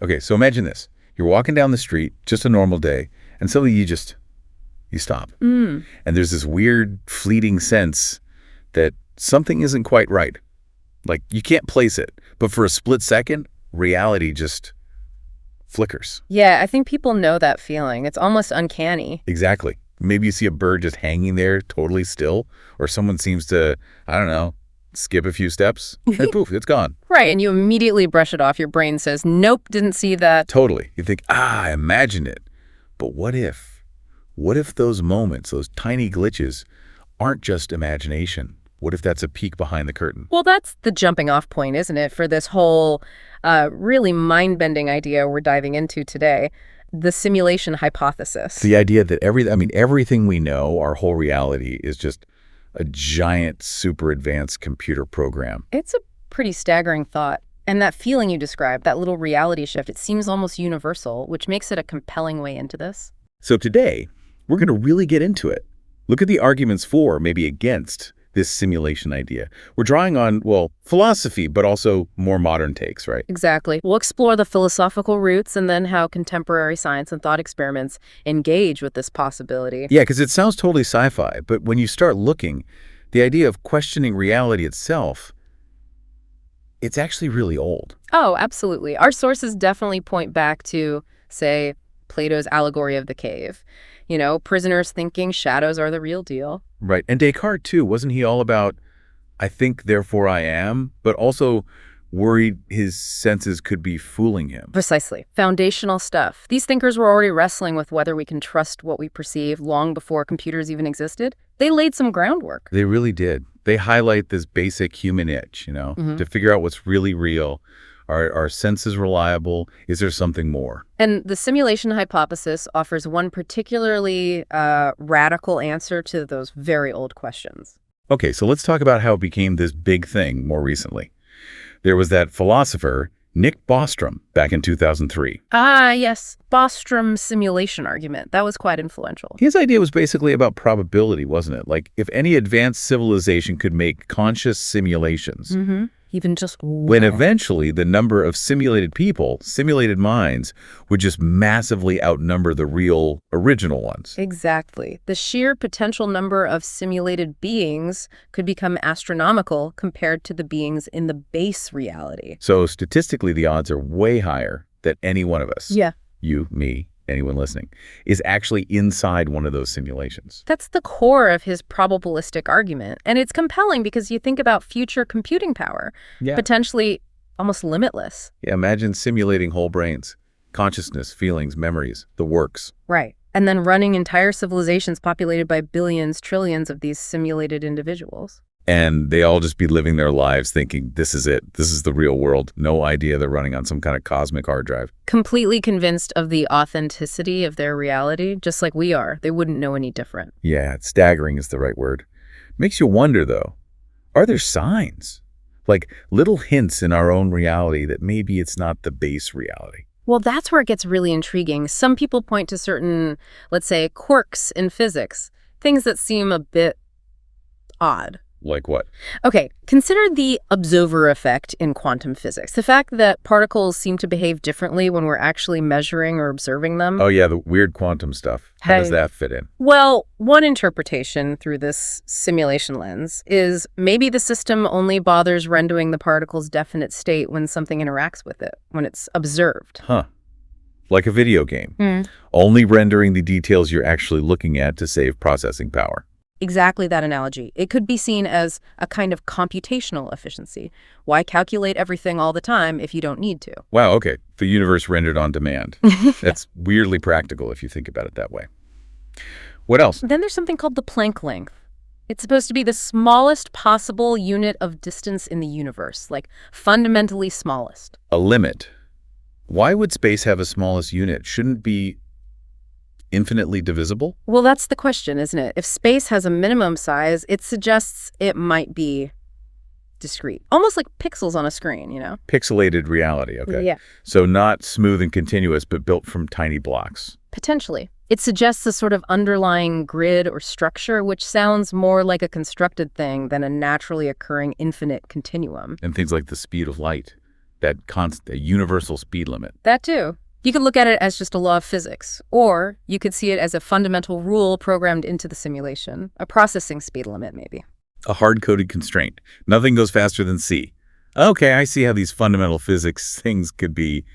Okay, so imagine this. You're walking down the street, just a normal day, and suddenly you stop. And there's this weird, fleeting sense that something isn't quite right. Like, you can't place it, but for a split second, reality just flickers. Yeah, I think people know that feeling. It's almost uncanny. Exactly. Maybe you see a bird just hanging there totally still, or someone seems to, I don't know, skip a few steps, and poof, it's gone. Right, and you immediately brush it off. Your brain says, nope, didn't see that. Totally. You think, I imagined it. But what if? What if those moments, those tiny glitches, aren't just imagination? What if that's a peek behind the curtain? Well, that's the jumping off point, isn't it, for this whole really mind-bending idea we're diving into today, the simulation hypothesis. The idea that everything we know, our whole reality, is just a giant, super advanced computer program. It's a pretty staggering thought. And that feeling you described, that little reality shift, it seems almost universal, which makes it a compelling way into this. So today, we're going to really get into it. Look at the arguments for, maybe against, this simulation idea. We're drawing on, well, philosophy, but also more modern takes, right? Exactly. We'll explore the philosophical roots and then how contemporary science and thought experiments engage with this possibility. Yeah, because it sounds totally sci-fi, but when you start looking, the idea of questioning reality itself, it's actually really old. Oh, absolutely. Our sources definitely point back to, say, Plato's allegory of the cave. You know, prisoners thinking shadows are the real deal. Right. And Descartes, too, wasn't he all about, I think, therefore I am, but also worried his senses could be fooling him? Precisely. Foundational stuff. These thinkers were already wrestling with whether we can trust what we perceive long before computers even existed. They laid some groundwork. They really did. They highlight this basic human itch, to figure out what's really real. Are senses reliable? Is there something more? And the simulation hypothesis offers one particularly radical answer to those very old questions. Okay, so let's talk about how it became this big thing more recently. There was that philosopher, Nick Bostrom, back in 2003. Ah, yes. Bostrom's simulation argument. That was quite influential. His idea was basically about probability, wasn't it? Like, if any advanced civilization could make conscious simulations, even just when eventually the number of simulated people, simulated minds, would just massively outnumber the real original ones. Exactly. The sheer potential number of simulated beings could become astronomical compared to the beings in the base reality. So statistically, the odds are way higher that any one of us, you, me, anyone listening, is actually inside one of those simulations. That's the core of his probabilistic argument. And it's compelling because you think about future computing power, potentially almost limitless. Yeah, imagine simulating whole brains, consciousness, feelings, memories, the works. Right. And then running entire civilizations populated by billions, trillions of these simulated individuals. And they all just be living their lives thinking, this is it. This is the real world. No idea they're running on some kind of cosmic hard drive. Completely convinced of the authenticity of their reality, just like we are. They wouldn't know any different. Yeah, staggering is the right word. Makes you wonder, though, are there signs? Like little hints in our own reality that maybe it's not the base reality? Well, that's where it gets really intriguing. Some people point to certain, let's say, quirks in physics, things that seem a bit odd. Like what? Okay, consider the observer effect in quantum physics. The fact that particles seem to behave differently when we're actually measuring or observing them. Oh, yeah, the weird quantum stuff. How does that fit in? Well, one interpretation through this simulation lens is maybe the system only bothers rendering the particle's definite state when something interacts with it, when it's observed. Huh. Like a video game. Only rendering the details you're actually looking at to save processing power. Exactly that analogy. It could be seen as a kind of computational efficiency. Why calculate everything all the time if you don't need to? Wow, okay. The universe rendered on demand. That's weirdly practical if you think about it that way. What else? Then there's something called the Planck length. It's supposed to be the smallest possible unit of distance in the universe, like fundamentally smallest. A limit. Why would space have a smallest unit? Shouldn't it be infinitely divisible? Well, that's the question, isn't it? If space has a minimum size, it suggests it might be discrete. Almost like pixels on a screen, Pixelated reality, okay. Yeah. So not smooth and continuous, but built from tiny blocks. Potentially. It suggests a sort of underlying grid or structure, which sounds more like a constructed thing than a naturally occurring infinite continuum. And things like the speed of light, that constant, universal speed limit. That too. You could look at it as just a law of physics, or you could see it as a fundamental rule programmed into the simulation, a processing speed limit maybe. A hard-coded constraint. Nothing goes faster than c. Okay, I see how these fundamental physics things could be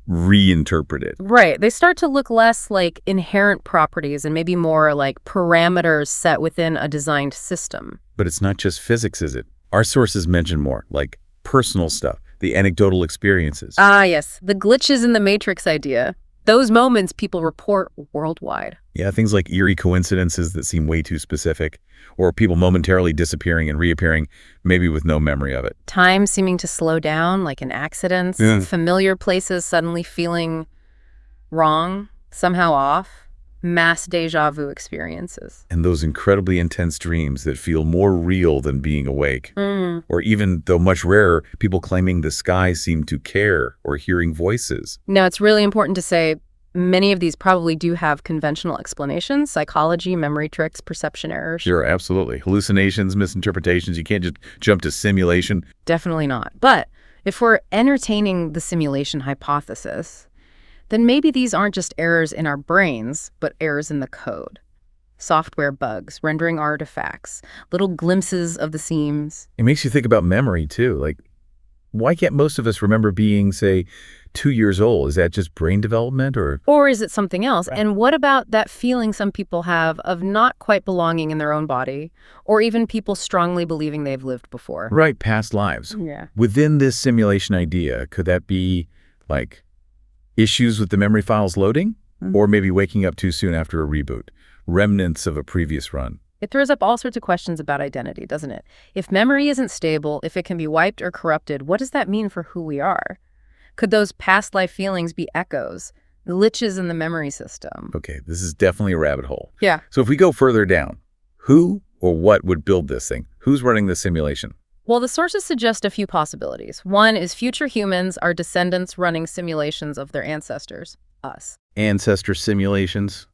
reinterpreted. Right. They start to look less like inherent properties and maybe more like parameters set within a designed system. But it's not just physics, is it? Our sources mention more, like personal stuff, the anecdotal experiences. Ah, yes. The glitches in the matrix idea. Those moments people report worldwide. Yeah, things like eerie coincidences that seem way too specific, or people momentarily disappearing and reappearing, maybe with no memory of it. Time seeming to slow down, like in accidents. Yeah. Familiar places suddenly feeling wrong, somehow off. Mass déjà vu experiences. And those incredibly intense dreams that feel more real than being awake. Or even, though much rarer, people claiming the sky seemed to care or hearing voices. Now, it's really important to say many of these probably do have conventional explanations: psychology, memory tricks, perception errors. Sure, absolutely. Hallucinations, misinterpretations. You can't just jump to simulation. Definitely not. But if we're entertaining the simulation hypothesis, then maybe these aren't just errors in our brains, but errors in the code. Software bugs, rendering artifacts, little glimpses of the seams. It makes you think about memory, too. Like, why can't most of us remember being, say, 2 years old? Is that just brain development or? Or is it something else? Right. And what about that feeling some people have of not quite belonging in their own body, or even people strongly believing they've lived before? Right, past lives. Yeah. Within this simulation idea, could that be, like, issues with the memory files loading? Or maybe waking up too soon after a reboot? Remnants of a previous run? It throws up all sorts of questions about identity, doesn't it? If memory isn't stable, if it can be wiped or corrupted, what does that mean for who we are? Could those past life feelings be echoes, glitches in the memory system? Okay, this is definitely a rabbit hole. Yeah. So if we go further down, who or what would build this thing? Who's running the simulation? Well, the sources suggest a few possibilities. One is future humans are descendants running simulations of their ancestors, us. Ancestor simulations?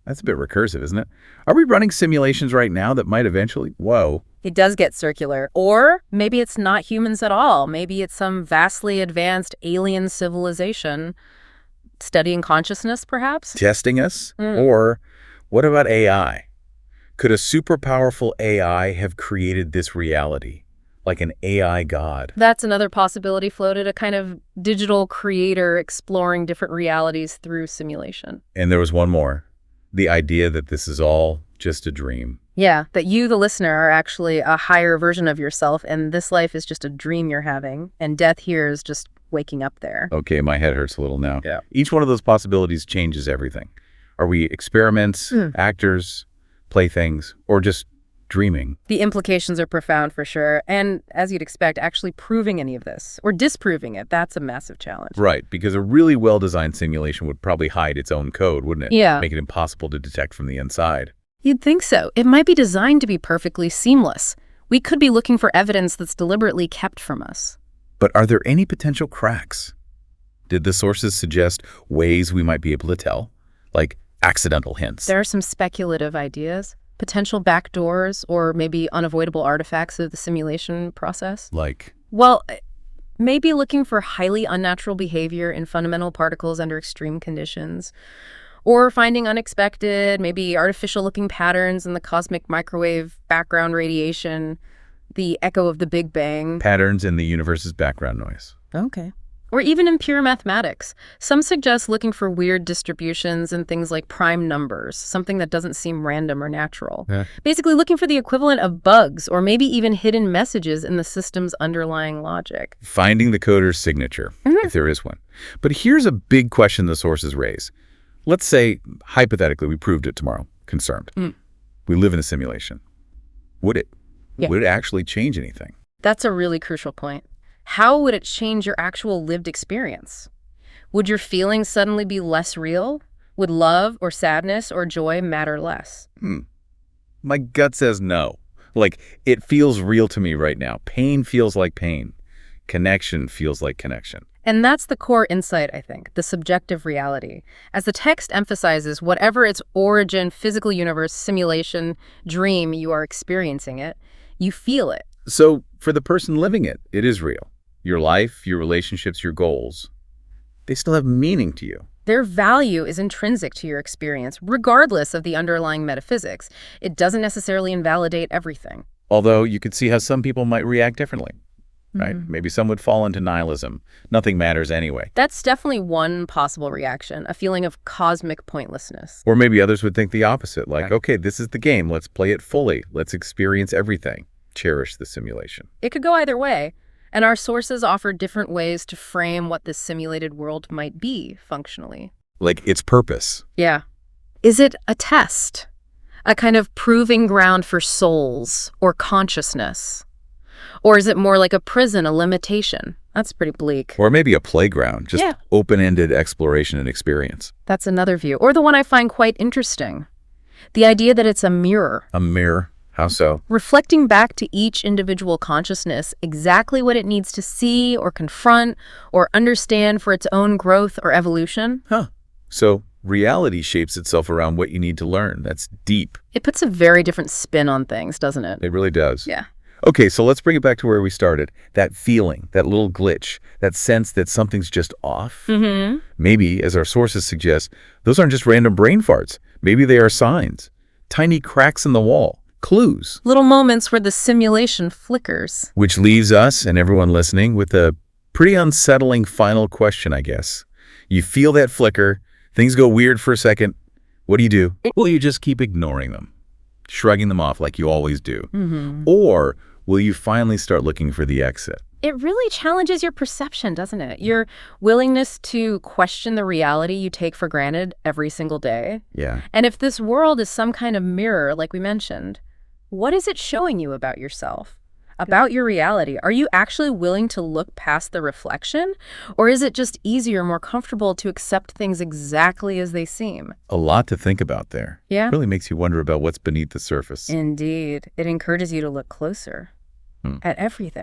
That's a bit recursive, isn't it? Are we running simulations right now that might eventually? Whoa. It does get circular. Or maybe it's not humans at all. Maybe it's some vastly advanced alien civilization studying consciousness, perhaps? Testing us? Or what about AI? Could a super powerful AI have created this reality? Like an AI god? That's another possibility floated, a kind of digital creator exploring different realities through simulation. And there was one more. The idea that this is all just a dream. Yeah, that you, the listener, are actually a higher version of yourself, and this life is just a dream you're having, and death here is just waking up there. Okay, my head hurts a little now. Yeah. Each one of those possibilities changes everything. Are we experiments, actors, playthings, or just dreaming? The implications are profound for sure, and as you'd expect, actually proving any of this, or disproving it, that's a massive challenge. Right, because a really well-designed simulation would probably hide its own code, wouldn't it? Yeah. Make it impossible to detect from the inside. You'd think so. It might be designed to be perfectly seamless. We could be looking for evidence that's deliberately kept from us. But are there any potential cracks? Did the sources suggest ways we might be able to tell? Like accidental hints? There are some speculative ideas, potential backdoors, or maybe unavoidable artifacts of the simulation process. Like? Well, maybe looking for highly unnatural behavior in fundamental particles under extreme conditions, or finding unexpected, maybe artificial-looking patterns in the cosmic microwave background radiation, the echo of the Big Bang. Patterns in the universe's background noise. Okay. Or even in pure mathematics. Some suggest looking for weird distributions in things like prime numbers, something that doesn't seem random or natural. Yeah. Basically looking for the equivalent of bugs, or maybe even hidden messages in the system's underlying logic. Finding the coder's signature, if there is one. But here's a big question the sources raise. Let's say, hypothetically, we proved it tomorrow. Concerned. We live in a simulation. Would it? Yeah. Would it actually change anything? That's a really crucial point. How would it change your actual lived experience? Would your feelings suddenly be less real? Would love or sadness or joy matter less? My gut says no. Like, it feels real to me right now. Pain feels like pain. Connection feels like connection. And that's the core insight, I think, the subjective reality. As the text emphasizes, whatever its origin, physical universe, simulation, dream, you are experiencing it, you feel it. So, for the person living it, it is real. your life, your relationships, your goals, they still have meaning to you. Their value is intrinsic to your experience, regardless of the underlying metaphysics. It doesn't necessarily invalidate everything. Although you could see how some people might react differently, right? Maybe some would fall into nihilism. Nothing matters anyway. That's definitely one possible reaction, a feeling of cosmic pointlessness. Or maybe others would think the opposite, like, okay, this is the game. Let's play it fully. Let's experience everything. Cherish the simulation. It could go either way, and our sources offer different ways to frame what this simulated world might be functionally. Like its purpose. Yeah. Is it a test? A kind of proving ground for souls or consciousness? Or is it more like a prison, a limitation? That's pretty bleak. Or maybe a playground, just open-ended exploration and experience. That's another view. Or the one I find quite interesting. The idea that it's a mirror. A mirror? How so? Reflecting back to each individual consciousness exactly what it needs to see or confront or understand for its own growth or evolution. Huh. So reality shapes itself around what you need to learn. That's deep. It puts a very different spin on things, doesn't it? It really does. Yeah. Okay, so let's bring it back to where we started. That feeling, that little glitch, that sense that something's just off. Maybe, as our sources suggest, those aren't just random brain farts. Maybe they are signs. Tiny cracks in the wall. Clues. Little moments where the simulation flickers. Which leaves us and everyone listening with a pretty unsettling final question, I guess. You feel that flicker, things go weird for a second. What do? Will you just keep ignoring them, shrugging them off like you always do? Or will you finally start looking for the exit? It really challenges your perception, doesn't it? Your willingness to question the reality you take for granted every single day. Yeah. And if this world is some kind of mirror, like we mentioned, what is it showing you about yourself, about your reality? Are you actually willing to look past the reflection? Or is it just easier, more comfortable to accept things exactly as they seem? A lot to think about there. Yeah. It really makes you wonder about what's beneath the surface. Indeed. It encourages you to look closer at everything.